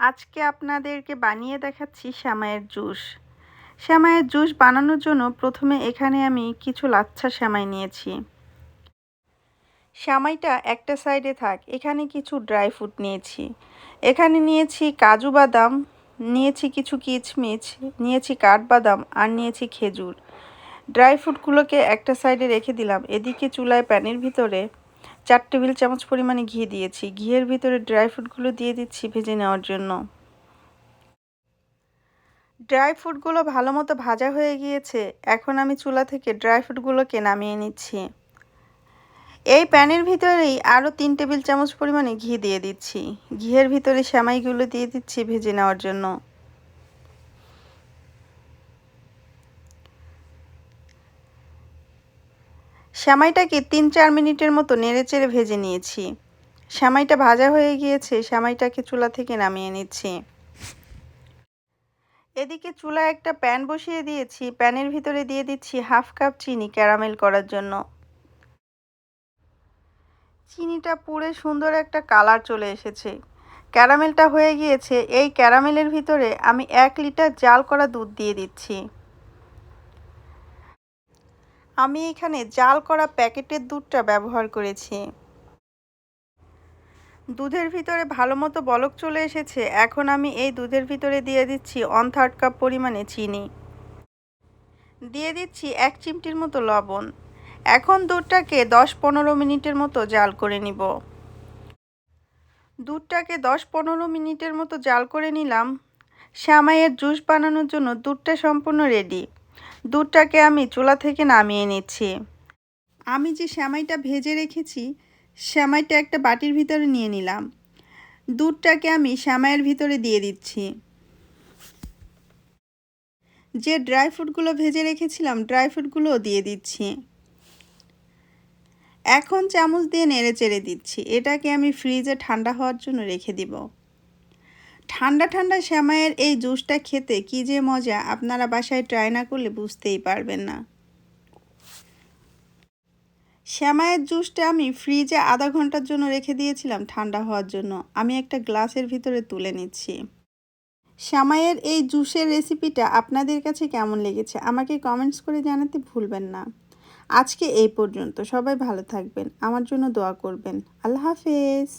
আজকে আপনাদেরকে বানিয়ে দেখাচ্ছি সেমাইয়ের জুস। সেমাইয়ের জুস বানানোর জন্য প্রথমে এখানে আমি কিছু লাচ্ছা সেমাই নিয়েছি। সেমাইটা একটা সাইডে থাক, এখানে কিছু ড্রাই ফ্রুট নিয়েছি। এখানে নিয়েছি কাজু বাদাম, নিয়েছি কিছু কিশমিশ, নিয়েছি কাঠবাদাম আর নিয়েছি খেজুর। ড্রাই ফ্রুটগুলোকে একটা সাইডে রেখে দিলাম। এদিকে চুলায় প্যানের ভিতরে 4 টেবিল চামচ পরিমাণে ঘি দিয়েছি। ঘিয়ের ভিতরে ড্রাই ফ্রুটগুলো দিয়ে দিচ্ছি ভেজে নেওয়ার জন্য। ড্রাই ফ্রুটগুলো ভালো মতো ভাজা হয়ে গিয়েছে। এখন আমি চুলা থেকে ড্রাই ফ্রুটগুলোকে নামিয়ে নিচ্ছি। এই প্যানের ভিতরেই আরও 3 টেবিল চামচ পরিমাণে ঘি দিয়ে দিচ্ছি। ঘিয়ের ভিতরে সেমাইগুলো দিয়ে দিচ্ছি ভেজে নেওয়ার জন্য। সেমাইটাকে 3-4 মিনিটের মতো নেড়েচেড়ে ভেজে নিয়েছি। সেমাইটা ভাজা হয়ে গিয়েছে, সেমাইটাকে চুলা থেকে নামিয়ে নিচ্ছি। এদিকে চুলায় একটা প্যান বসিয়ে দিয়েছি। প্যানের ভিতরে দিয়ে দিচ্ছি 1/2 কাপ চিনি ক্যারামেল করার জন্য। চিনিটা পুড়ে সুন্দর একটা কালার চলে এসেছে, ক্যারামেলটা হয়ে গিয়েছে। এই ক্যারামেলের ভিতরে আমি 1 লিটার জাল করা দুধ দিয়ে দিচ্ছি। আমি এখানে জাল করা প্যাকেটের দুধটা ব্যবহার করেছি। দুধের ভিতরে ভালো মতো বলক চলে এসেছে। এখন আমি এই দুধের ভিতরে দিয়ে দিচ্ছি 1/3 কাপ পরিমাণে চিনি। দিয়ে দিচ্ছি 1 চিমটির মতো লবণ। এখন দুধটাকে 10-15 মিনিটের মতো জাল করে নিব। দুধটাকে 10-15 মিনিটের মতো জাল করে নিলাম। সেমাইয়ের জুস বানানোর জন্য দুধটা সম্পূর্ণ রেডি। দুধটাকে আমি চুলা থেকে নামিয়ে নিচ্ছি। আমি যে সেমাইটা ভেজে রেখেছি, সেমাইটা একটা বাটির ভিতরে নিয়ে নিলাম। দুধটাকে আমি সেমাইয়ের ভিতরে দিয়ে দিচ্ছি। যে ড্রাই ফ্রুটগুলো ভেজে রেখেছিলাম, ড্রাই ফ্রুটগুলোও দিয়ে দিচ্ছি। এখন চামচ দিয়ে নেড়ে চেড়ে দিচ্ছি। এটাকে আমি ফ্রিজে ঠান্ডা হওয়ার জন্য রেখে দিব। ঠান্ডা ঠান্ডা সেমাইয়ের এই জুসটা খেতে কী যে মজা, আপনারা বাসায় ট্রাই না করলে বুঝতেই পারবেন না। সেমাইয়ের জুসটা আমি ফ্রিজে আধা ঘন্টার জন্য রেখে দিয়েছিলাম ঠান্ডা হওয়ার জন্য। আমি একটা গ্লাসের ভিতরে তুলে নিচ্ছি। সেমাইয়ের এই জুসের রেসিপিটা আপনাদের কাছে কেমন লেগেছে আমাকে কমেন্টস করে জানাতে ভুলবেন না। আজকে এই পর্যন্ত। সবাই ভালো থাকবেন, আমার জন্য দোয়া করবেন। আল্লাহ হাফেজ।